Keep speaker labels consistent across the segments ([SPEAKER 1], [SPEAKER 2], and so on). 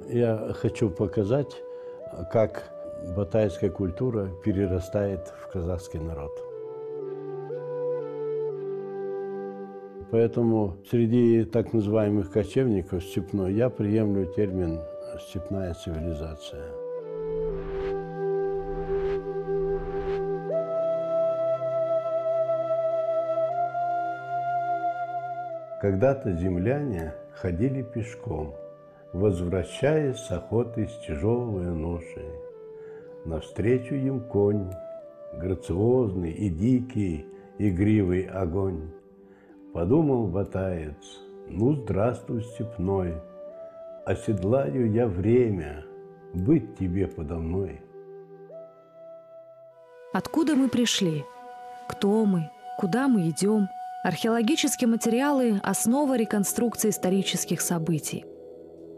[SPEAKER 1] Я хочу показать, как батайская культура перерастает в казахский народ. Поэтому среди так называемых кочевников степной я приемлю термин «степная цивилизация». Когда-то земляне ходили пешком, возвращаясь с охоты с тяжелой ношей. Навстречу им конь, грациозный и дикий, игривый огонь. Подумал батаец: ну, здравствуй, степной, оседлаю я время, быть тебе подо мной.
[SPEAKER 2] Откуда мы пришли? Кто мы? Куда мы идем? Археологические материалы – основа реконструкции исторических событий.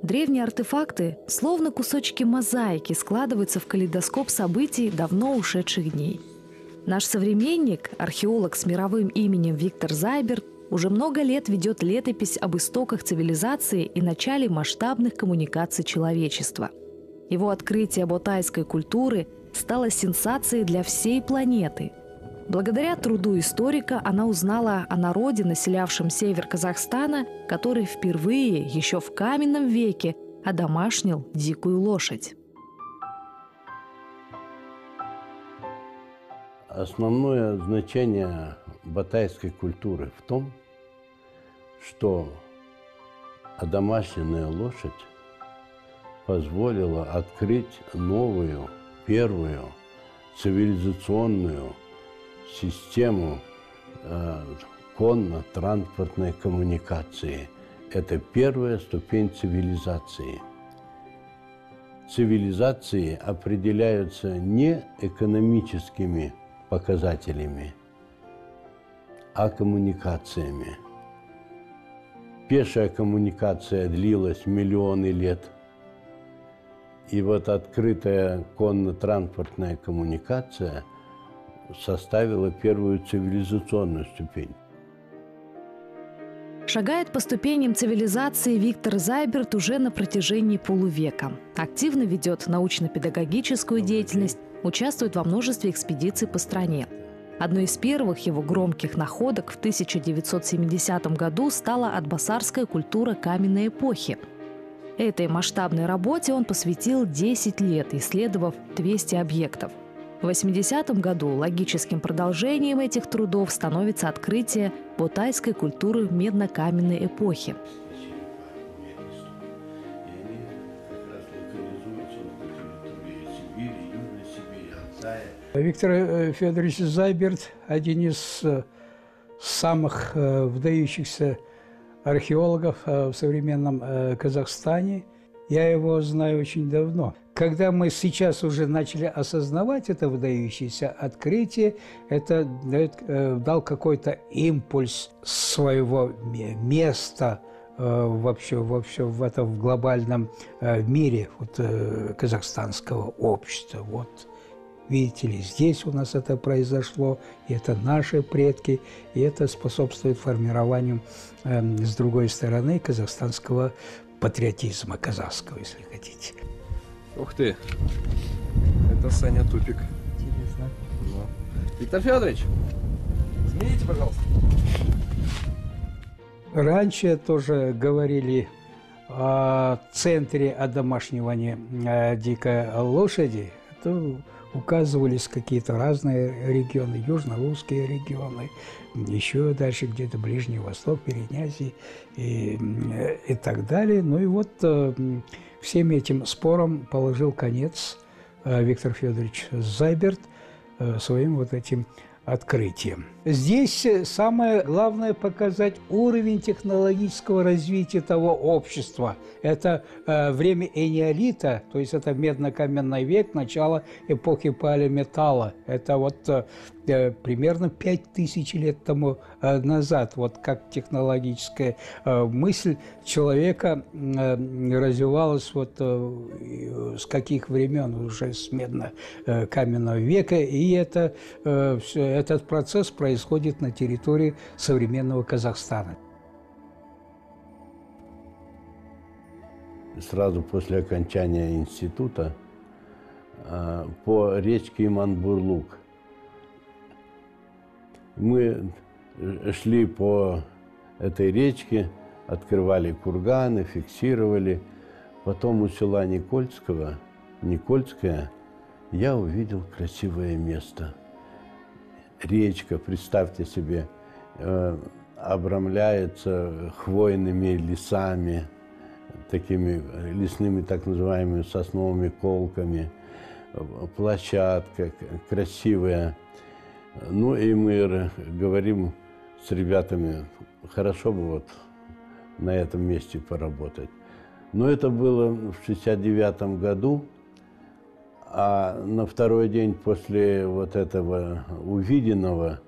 [SPEAKER 2] Древние артефакты, словно кусочки мозаики, складываются в калейдоскоп событий давно ушедших дней. Наш современник, археолог с мировым именем Виктор Зайберт, уже много лет ведет летопись об истоках цивилизации и начале масштабных коммуникаций человечества. Его открытие ботайской культуры стало сенсацией для всей планеты. Благодаря труду историка она узнала о народе, населявшем север Казахстана, который впервые, еще в каменном веке, одомашнил дикую лошадь.
[SPEAKER 1] Основное значение батайской культуры в том, что одомашненная лошадь позволила открыть новую, первую цивилизационную систему конно-транспортной коммуникации. Это первая ступень цивилизации. Цивилизации определяются не экономическими показателями, а коммуникациями. Пешая коммуникация длилась миллионы лет. И вот открытая конно-транспортная коммуникация составила первую цивилизационную ступень.
[SPEAKER 2] Шагает по ступеням цивилизации Виктор Зайберт уже на протяжении полувека. Активно ведет научно-педагогическую деятельность, участвует во множестве экспедиций по стране. Одной из первых его громких находок в 1970 году стала атбасарская культура каменной эпохи. Этой масштабной работе он посвятил 10 лет, исследовав 200 объектов. В 80-м году логическим продолжением этих трудов становится открытие ботайской культуры медно-каменной эпохи.
[SPEAKER 3] Виктор Федорович Зайберт – один из самых выдающихся археологов в современном Казахстане. Я его знаю очень давно. Когда мы сейчас уже начали осознавать это выдающееся открытие, это дал какой-то импульс своего места вообще в глобальном мире казахстанского общества. Вот. Видите ли, здесь у нас это произошло, и это наши предки, и это способствует формированию, с другой стороны, казахстанского патриотизма, казахского, если хотите.
[SPEAKER 4] Ух ты! Это Саня тупик.
[SPEAKER 3] Интересно.
[SPEAKER 4] Да. Виктор Федорович, смените, пожалуйста.
[SPEAKER 3] Раньше тоже говорили о центре одомашнивания дикой лошади. Это указывались какие-то разные регионы, южно-русские регионы, еще дальше где-то Ближний Восток, Переднязий и так далее. Ну и вот всем этим спорам положил конец Виктор Федорович Зайберт своим вот этим открытием. Здесь самое главное показать уровень технологического развития того общества. Это время энеолита, то есть это медно-каменный век, начало эпохи полиметалла. Это вот примерно 5000 лет тому назад. Вот как технологическая мысль человека развивалась вот с каких времен, уже с медно-каменного века. И этот процесс происходит на территории современного Казахстана.
[SPEAKER 1] сразу после окончания института по речке Иманбурлук. Мы шли по этой речке, открывали курганы, фиксировали. Потом у села Никольское, я увидел красивое место. Речка, представьте себе, обрамляется хвойными лесами, такими лесными так называемыми сосновыми колками, площадка красивая. Ну и мы говорим с ребятами, хорошо бы вот на этом месте поработать. Но это было в 1969 году, а на второй день после вот этого увиденного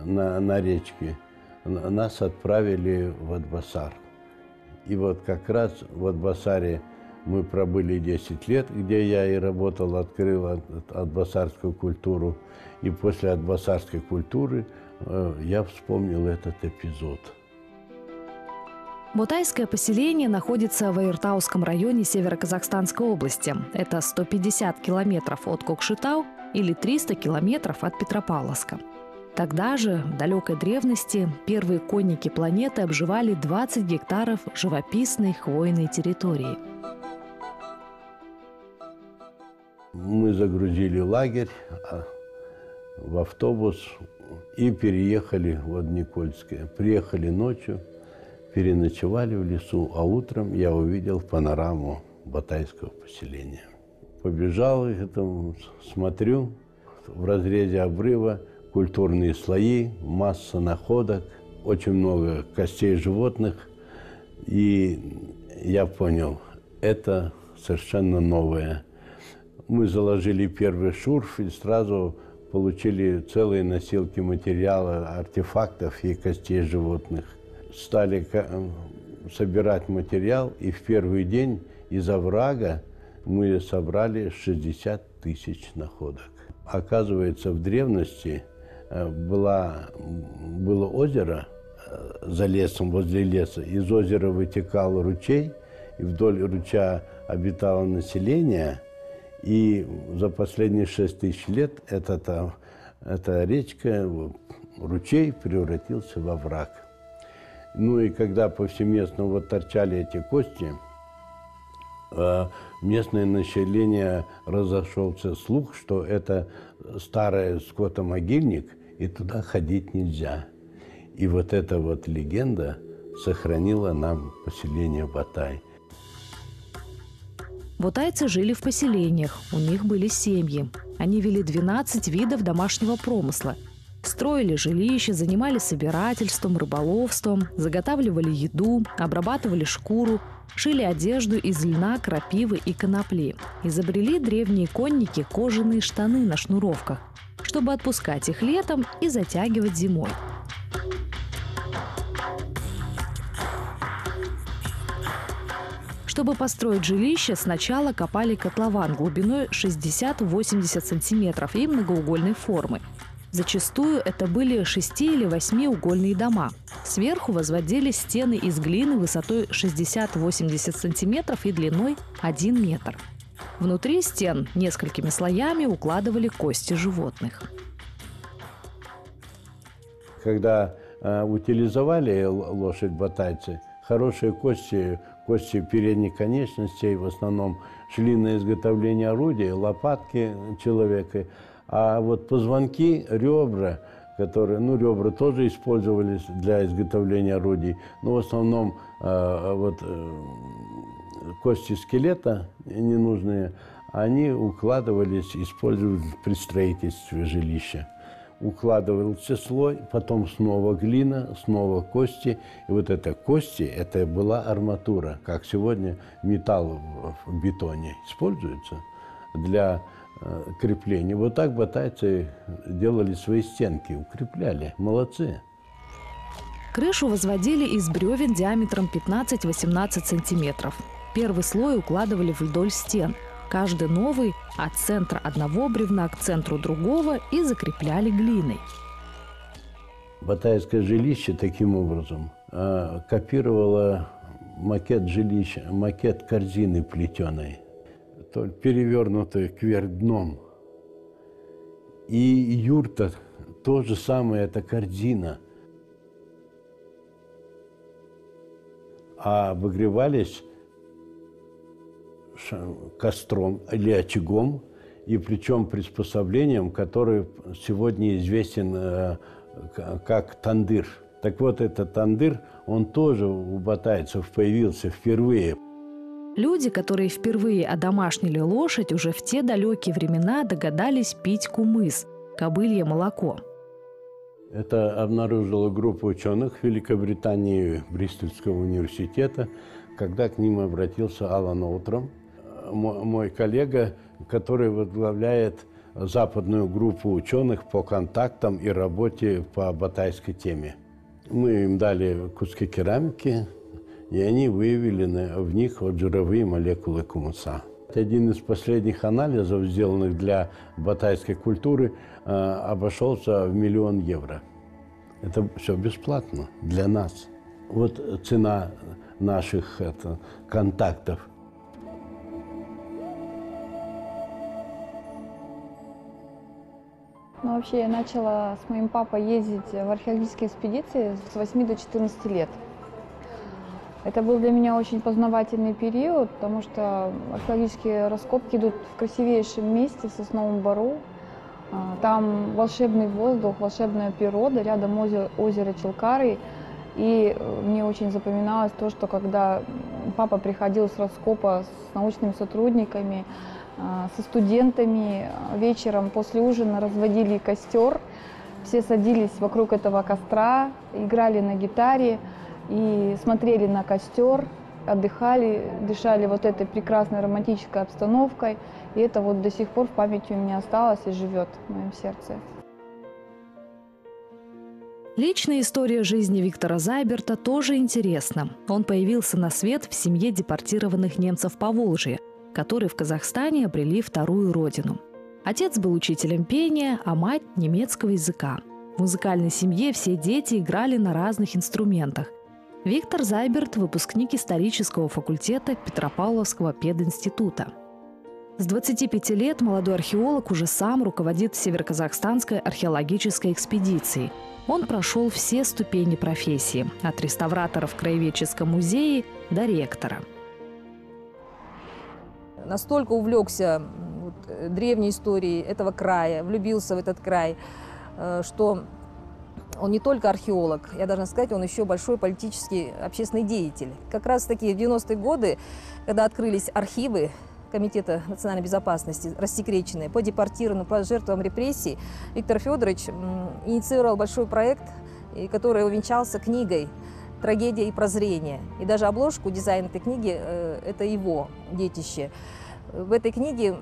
[SPEAKER 1] на речке нас отправили в Атбасар. И вот как раз в Атбасаре мы пробыли 10 лет, где я и работал, открыл атбасарскую культуру. И после атбасарской культуры я вспомнил этот эпизод.
[SPEAKER 2] Бутайское поселение находится в Айыртауском районе Северо-Казахстанской области. Это 150 километров от Кокшетау или 300 километров от Петропавловска. Тогда же, в далекой древности, первые конники планеты обживали 20 гектаров живописной хвойной территории.
[SPEAKER 1] Мы загрузили лагерь в автобус и переехали в Никольское. Приехали ночью, переночевали в лесу, а утром я увидел панораму Батайского поселения. Побежал, смотрю, в разрезе обрыва культурные слои, масса находок, очень много костей животных. И я понял, это совершенно новое. Мы заложили первый шурф и сразу получили целые носилки материала, артефактов и костей животных. Стали собирать материал, и в первый день из оврага мы собрали 60 тысяч находок. Оказывается, в древности было озеро за лесом, возле леса. Из озера вытекал ручей, и вдоль ручья обитало население. И за последние 6 тысяч лет эта речка, ручей превратился во овраг. Ну и когда повсеместно вот торчали эти кости, местное население разошелся слух, что это старый скотомогильник, и туда ходить нельзя. И вот эта вот легенда сохранила нам поселение Батай.
[SPEAKER 2] Бутайцы жили в поселениях, у них были семьи. Они вели 12 видов домашнего промысла. Строили жилища, занимались собирательством, рыболовством, заготавливали еду, обрабатывали шкуру, шили одежду из льна, крапивы и конопли. Изобрели древние конники кожаные штаны на шнуровках, чтобы отпускать их летом и затягивать зимой. Чтобы построить жилище, сначала копали котлован глубиной 60-80 сантиметров и многоугольной формы. Зачастую это были 6- или 8-угольные дома. Сверху возводили стены из глины высотой 60-80 сантиметров и длиной 1 метр. Внутри стен несколькими слоями укладывали кости животных.
[SPEAKER 1] Когда утилизовали лошадь батайцы, хорошие кости передних конечностей в основном шли на изготовление орудия, лопатки человека. А вот позвонки, ребра, ребра тоже использовались для изготовления орудий, но в основном кости скелета ненужные, они укладывались, использовались при строительстве жилища. Укладывался слой, потом снова глина, снова кости. И вот это кости, это была арматура, как сегодня металл в бетоне используется для крепления. Вот так батайцы делали свои стенки, укрепляли. Молодцы.
[SPEAKER 2] Крышу возводили из бревен диаметром 15-18 сантиметров. Первый слой укладывали вдоль стен. Каждый новый от центра одного бревна к центру другого и закрепляли глиной.
[SPEAKER 1] Батайское жилище таким образом копировало макет жилища, макет корзины плетеной, перевернутой кверх дном. И юрта, то же самое, это корзина. А обогревались костром или очагом, и причем приспособлением, который сегодня известен как тандыр. Так вот, этот тандыр, он тоже у батайцев появился впервые.
[SPEAKER 2] Люди, которые впервые одомашнили лошадь, уже в те далекие времена догадались пить кумыс – кобылье молоко.
[SPEAKER 1] Это обнаружила группа ученых Великобритании, Бристольского университета, когда к ним обратился Алан Олтрам, мой коллега, который возглавляет западную группу ученых по контактам и работе по батайской теме. Мы им дали куски керамики, и они выявили в них вот жировые молекулы кумыса. Один из последних анализов, сделанных для батайской культуры, обошелся в 1 000 000 евро. Это все бесплатно для нас. Вот цена наших контактов.
[SPEAKER 5] Ну, вообще, я начала с моим папой ездить в археологические экспедиции с 8 до 14 лет. Это был для меня очень познавательный период, потому что археологические раскопки идут в красивейшем месте, в Сосновом Бору. Там волшебный воздух, волшебная природа, рядом озеро Чилкары. И мне очень запоминалось то, что когда папа приходил с раскопа с научными сотрудниками, со студентами, вечером после ужина разводили костер, все садились вокруг этого костра, играли на гитаре и смотрели на костер, отдыхали, дышали вот этой прекрасной романтической обстановкой. И это вот до сих пор в памяти у меня осталось и живет в моем сердце.
[SPEAKER 2] Личная история жизни Виктора Зайберта тоже интересна. Он появился на свет в семье депортированных немцев Поволжья, которые в Казахстане обрели вторую родину. Отец был учителем пения, а мать – немецкого языка. В музыкальной семье все дети играли на разных инструментах. Виктор Зайберт – выпускник исторического факультета Петропавловского пединститута. С 25 лет молодой археолог уже сам руководит Североказахстанской археологической экспедицией. Он прошел все ступени профессии – от реставратора в краеведческом музее до ректора.
[SPEAKER 6] Настолько увлекся древней историей этого края, влюбился в этот край, что он не только археолог, я должна сказать, он еще большой политический общественный деятель. Как раз таки в 90-е годы, когда открылись архивы Комитета национальной безопасности, рассекреченные по депортированным, по жертвам репрессий, Виктор Федорович инициировал большой проект, который увенчался книгой «Трагедия и прозрение». И даже обложку, дизайн этой книги – это его детище. В этой книге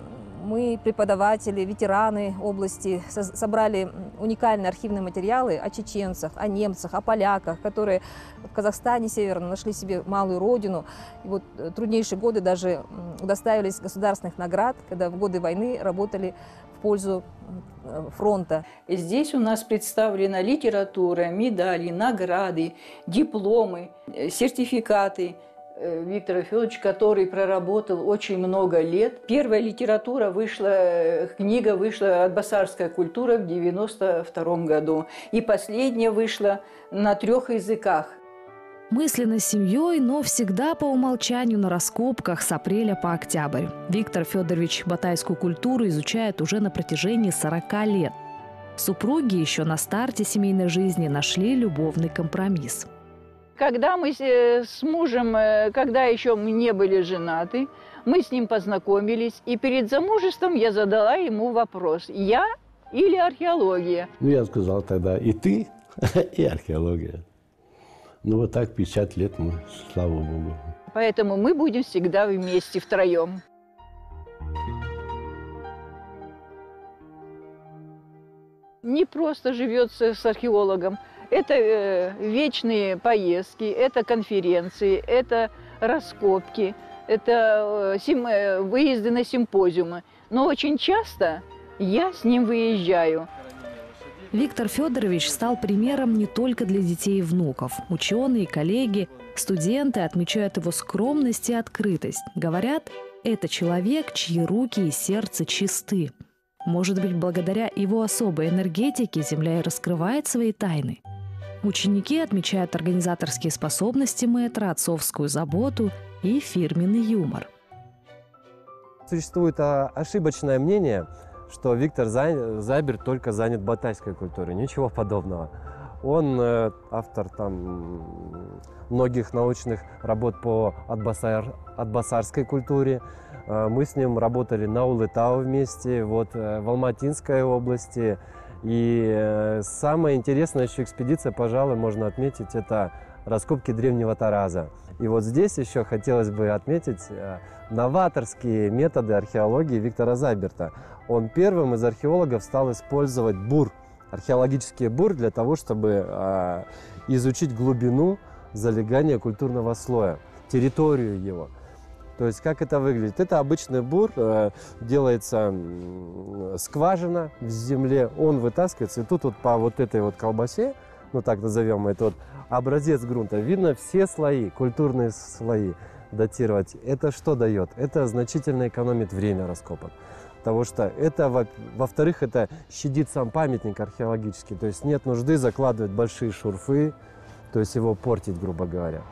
[SPEAKER 6] мы, преподаватели, ветераны области, собрали уникальные архивные материалы о чеченцах, о немцах, о поляках, которые в Казахстане северном нашли себе малую родину. И вот труднейшие годы даже удоставились государственных наград, когда в годы войны работали в пользу фронта.
[SPEAKER 7] Здесь у нас представлена литература, медали, награды, дипломы, сертификаты Виктора Федоровича, который проработал очень много лет. Первая литература вышла, книга вышла «Атбасарская культура» в 1992 году. И последняя вышла на 3 языках.
[SPEAKER 2] Мысленно с семьей, но всегда по умолчанию на раскопках с апреля по октябрь. Виктор Федорович батайскую культуру изучает уже на протяжении 40 лет. Супруги еще на старте семейной жизни нашли любовный компромисс.
[SPEAKER 7] Когда мы с мужем, когда еще мы не были женаты, мы с ним познакомились, и перед замужеством я задала ему вопрос: я или археология?
[SPEAKER 1] Ну, я сказал тогда: и ты, и археология. Ну, вот так 50 лет мы, слава Богу.
[SPEAKER 7] Поэтому мы будем всегда вместе, втроем. Не просто живется с археологом. Это вечные поездки, это конференции, это раскопки, это выезды на симпозиумы. Но очень часто я с ним выезжаю.
[SPEAKER 2] Виктор Федорович стал примером не только для детей и внуков. Ученые и коллеги Студенты отмечают его скромность и открытость. Говорят, это человек, чьи руки и сердце чисты. Может быть, благодаря его особой энергетике Земля и раскрывает свои тайны. Ученики отмечают организаторские способности мэтра, отцовскую заботу и фирменный юмор.
[SPEAKER 8] Существует ошибочное мнение, что Виктор Зайберт только занят батайской культурой. Ничего подобного. Он автор многих научных работ по атбасарской культуре. Мы с ним работали на Улытау вместе, в Алматинской области. И самая интересная еще экспедиция, пожалуй, можно отметить, это раскопки древнего Тараза. И вот здесь еще хотелось бы отметить новаторские методы археологии Виктора Зайберта. Он первым из археологов стал использовать археологический бур для того, чтобы изучить глубину залегания культурного слоя, территорию его. То есть как это выглядит? Это обычный бур, делается скважина в земле, он вытаскивается, и тут вот по вот этой вот колбасе, ну так назовем, это вот образец грунта, видно все слои, культурные слои датировать. Это что дает? Это значительно экономит время раскопок. Потому что это, во-вторых, это щадит сам памятник археологический. То есть нет нужды закладывать большие шурфы, то есть его портить, грубо говоря.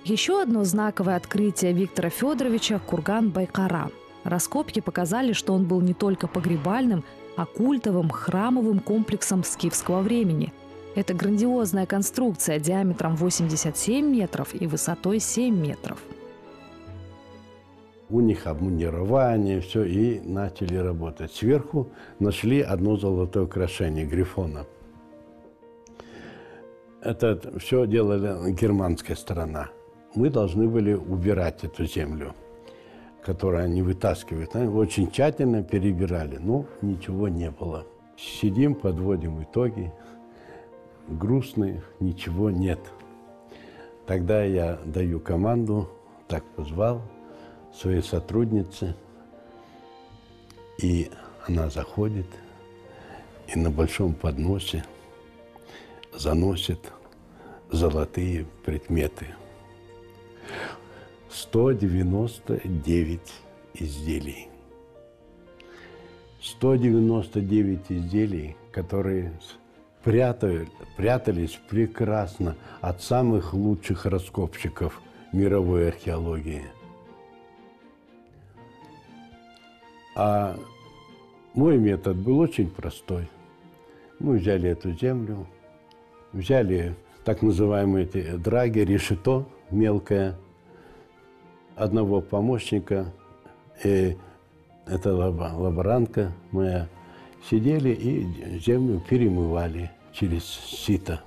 [SPEAKER 2] Еще одно знаковое открытие Виктора Федоровича – курган Байкара. Раскопки показали, что он был не только погребальным, а культовым храмовым комплексом скифского времени. Это грандиозная конструкция диаметром 87 метров и высотой 7 метров.
[SPEAKER 1] У них обмундирование, все, и начали работать. Сверху нашли одно золотое украшение грифона. Это все делала германская сторона. Мы должны были убирать эту землю, которую они вытаскивают. Они очень тщательно перебирали, но ничего не было. Сидим, подводим итоги. Грустные, ничего нет. Тогда я даю команду, так позвал своей сотруднице, и она заходит и на большом подносе заносит золотые предметы. 199 изделий. 199 изделий, которые прятались прекрасно от самых лучших раскопщиков мировой археологии. А мой метод был очень простой. Мы взяли эту землю, взяли так называемые эти драги, решето мелкое, одного помощника, это лаборантка моя, сидели и землю перемывали через сито.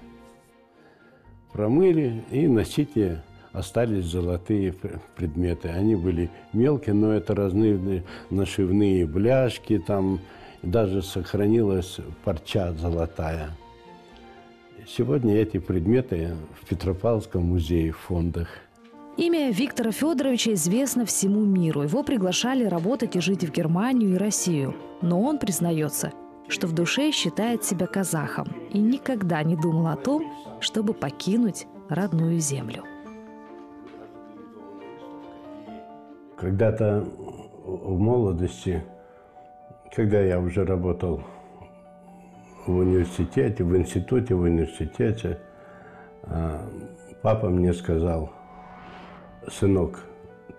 [SPEAKER 1] Промыли, и на сите остались золотые предметы. Они были мелкие, но это разные нашивные бляшки, там даже сохранилась парча золотая. Сегодня эти предметы в Петропавловском музее в фондах.
[SPEAKER 2] Имя Виктора Федоровича известно всему миру. Его приглашали работать и жить в Германию и Россию. Но он признается, что в душе считает себя казахом и никогда не думал о том, чтобы покинуть родную землю.
[SPEAKER 1] Когда-то в молодости, когда я уже работал в университете, в университете, папа мне сказал: сынок,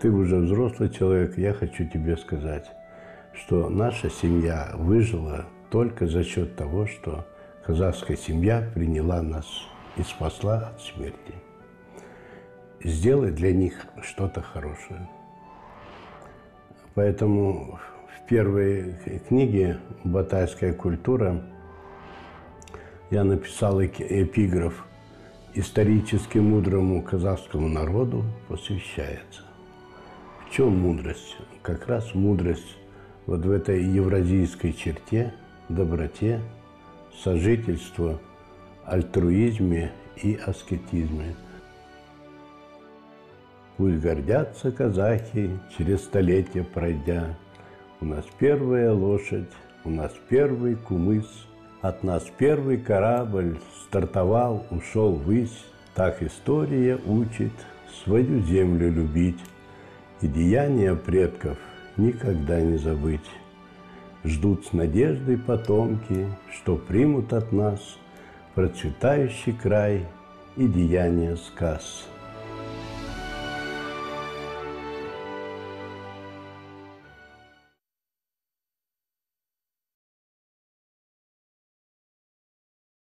[SPEAKER 1] ты уже взрослый человек, я хочу тебе сказать, что наша семья выжила только за счет того, что казахская семья приняла нас и спасла от смерти. Сделай для них что-то хорошее. Поэтому в первой книге «Батайская культура» я написал эпиграф: «Исторически мудрому казахскому народу посвящается». В чем мудрость? Как раз мудрость вот в этой евразийской черте, доброте, сожительстве, альтруизме и аскетизме. Пусть гордятся казахи, через столетия пройдя. У нас первая лошадь, у нас первый кумыс, от нас первый корабль стартовал, ушел ввысь. Так история учит свою землю любить и деяния предков никогда не забыть. Ждут с надеждой потомки, что примут от нас процветающий край и деяния сказ.